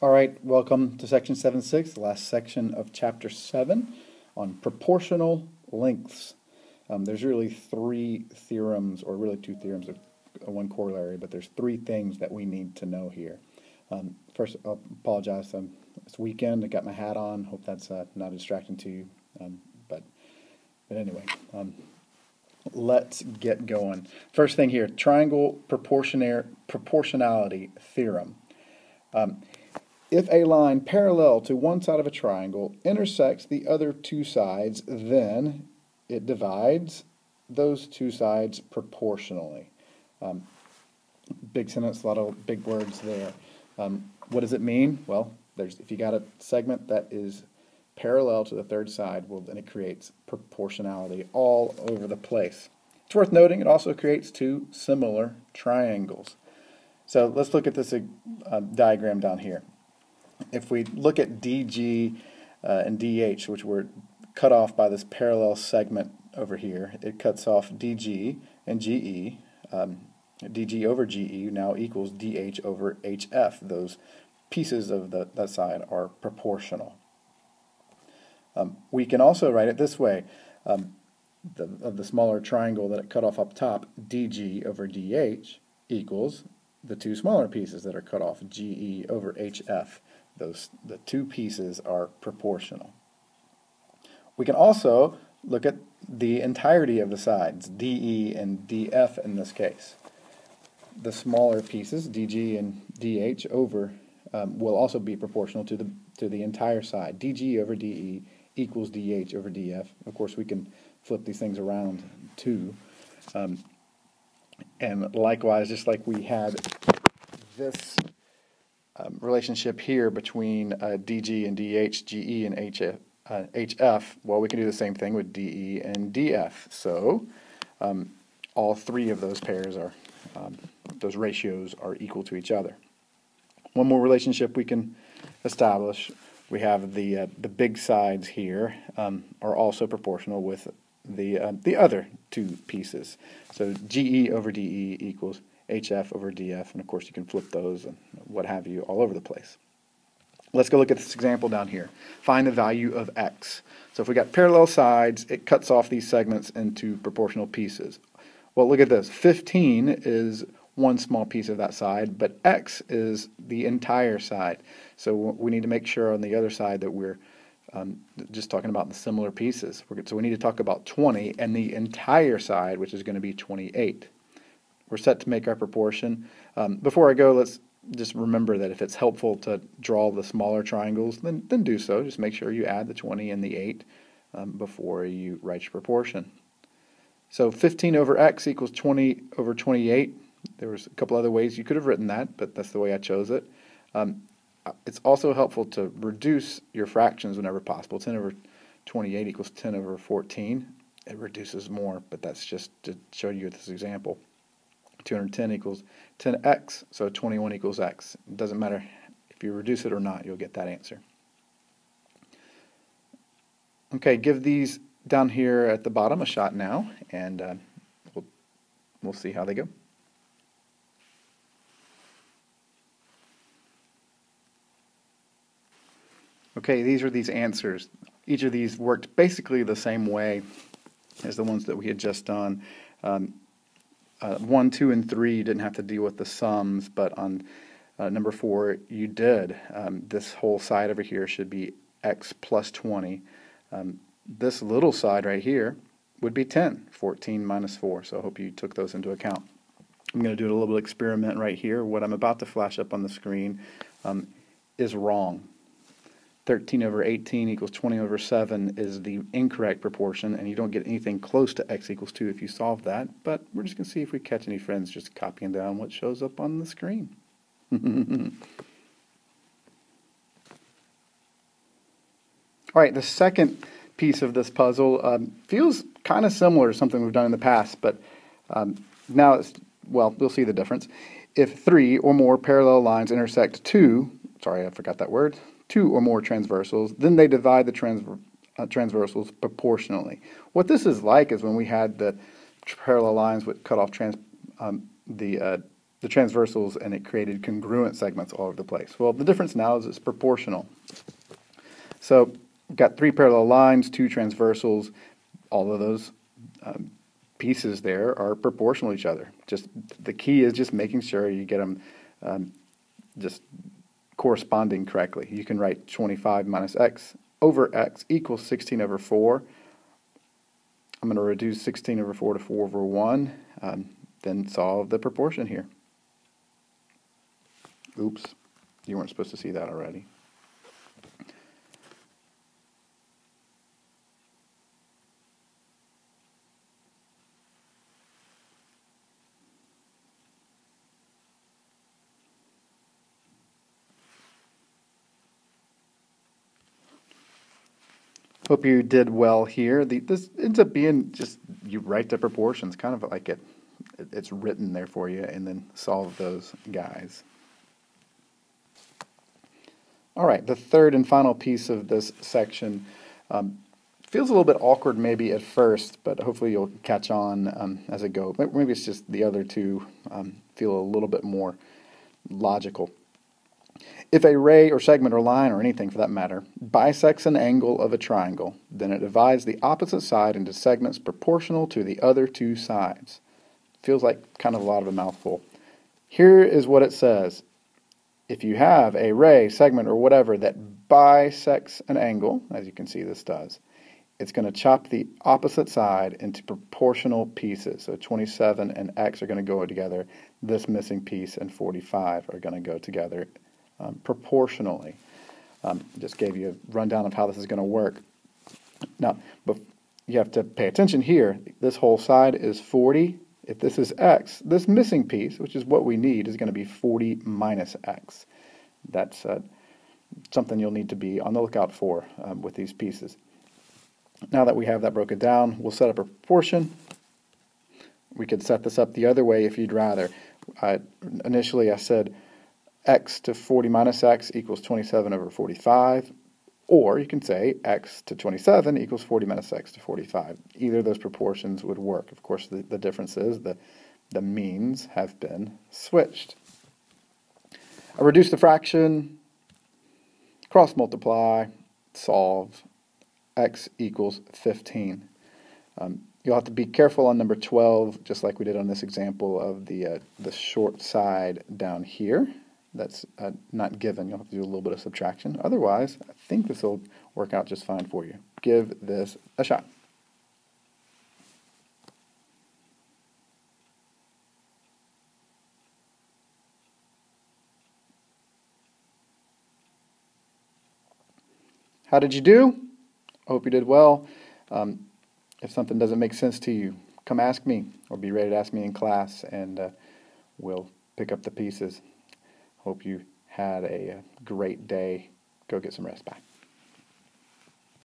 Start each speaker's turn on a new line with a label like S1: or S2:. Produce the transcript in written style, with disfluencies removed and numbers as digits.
S1: All right, welcome to section 7.6, the last section of chapter 7 on proportional lengths. There's really three theorems, or really two theorems of one corollary, but there's three things that we need to know here. First, I'll apologize. It's weekend. I got my hat on. Hope that's not distracting to you. But anyway, let's get going. First thing here, triangle proportionality theorem. If a line parallel to one side of a triangle intersects the other two sides, then it divides those two sides proportionally. Big sentence, a lot of big words there. What does it mean? Well, if you got a segment that is parallel to the third side, well, then it creates proportionality all over the place. It's worth noting it also creates two similar triangles. So let's look at this diagram down here. If we look at DG and DH, which were cut off by this parallel segment over here, it cuts off DG and GE. DG over GE now equals DH over HF. Those pieces of that side are proportional. We can also write it this way. Of the smaller triangle that it cut off up top, DG over DH equals the two smaller pieces that are cut off, GE over HF. The two pieces are proportional. We can also look at the entirety of the sides, DE and DF in this case. The smaller pieces, DG and DH, will also be proportional to the entire side. DG over DE equals DH over DF. Of course, we can flip these things around too. And likewise, just like we had this relationship here between DG and DH, GE and HF, well, we can do the same thing with DE and DF. So all three of those pairs are, those ratios are equal to each other. One more relationship we can establish, we have the big sides here are also proportional with the other two pieces. So GE over DE equals HF over DF, and of course you can flip those and what have you all over the place. Let's go look at this example down here. Find the value of x. So if we got parallel sides, it cuts off these segments into proportional pieces. Well, look at this. 15 is one small piece of that side, but x is the entire side. So we need to make sure on the other side that we're just talking about the similar pieces. So we need to talk about 20 and the entire side, which is going to be 28. We're set to make our proportion. Before I go, let's just remember that if it's helpful to draw the smaller triangles, then do so. Just make sure you add the 20 and the 8 before you write your proportion. So 15 over x equals 20 over 28. There was a couple other ways you could have written that, but that's the way I chose it. It's also helpful to reduce your fractions whenever possible. 10 over 28 equals 10 over 14. It reduces more, but that's just to show you this example. 210 equals 10x, so 21 equals x. It doesn't matter if you reduce it or not, you'll get that answer. Okay, give these down here at the bottom a shot now, and we'll see how they go. Okay, these are these answers. Each of these worked basically the same way as the ones that we had just done. 1, 2, and 3, you didn't have to deal with the sums, but on number 4, you did. This whole side over here should be x plus 20. This little side right here would be 10, 14 minus 4, so I hope you took those into account. I'm going to do a little experiment right here. What I'm about to flash up on the screen is wrong. 13 over 18 equals 20 over 7 is the incorrect proportion, and you don't get anything close to x equals 2 if you solve that, but we're just going to see if we catch any friends just copying down what shows up on the screen. Alright, the second piece of this puzzle feels kind of similar to something we've done in the past, but now we'll see the difference. If 3 or more parallel lines intersect two or more transversals, then they divide the transversals proportionally. What this is like is when we had the parallel lines would cut off the the transversals, and it created congruent segments all over the place. Well, the difference now is it's proportional. So we've got 3 parallel lines, 2 transversals. All of those pieces there are proportional to each other. Just the key is just making sure you get them just corresponding correctly. You can write 25 minus x over x equals 16 over 4. I'm going to reduce 16 over 4 to 4 over 1, then solve the proportion here. Oops, you weren't supposed to see that already. Hope you did well here. This ends up being just, you write the proportions, kind of like it's written there for you, and then solve those guys. All right, the third and final piece of this section feels a little bit awkward maybe at first, but hopefully you'll catch on as it goes. Maybe it's just the other two feel a little bit more logical. If a ray or segment or line or anything for that matter bisects an angle of a triangle, then it divides the opposite side into segments proportional to the other 2 sides. Feels like kind of a lot of a mouthful. Here is what it says. If you have a ray, segment, or whatever that bisects an angle, as you can see this does, it's going to chop the opposite side into proportional pieces. So 27 and x are going to go together. This missing piece and 45 are going to go together proportionally. Just gave you a rundown of how this is going to work. Now, but you have to pay attention here. This whole side is 40. If this is x, this missing piece, which is what we need, is going to be 40 minus x. That's something you'll need to be on the lookout for with these pieces. Now that we have that broken down, we'll set up a proportion. We could set this up the other way if you'd rather. Initially I said x to 40 minus x equals 27 over 45, or you can say x to 27 equals 40 minus x to 45. Either of those proportions would work. Of course, the difference is the means have been switched. I reduce the fraction, cross multiply, solve, x equals 15. You'll have to be careful on number 12, just like we did on this example of the short side down here. That's not given. You'll have to do a little bit of subtraction. Otherwise, I think this will work out just fine for you. Give this a shot. How did you do? I hope you did well. If something doesn't make sense to you, come ask me or be ready to ask me in class, and we'll pick up the pieces. Hope you had a great day. Go get some rest. Bye.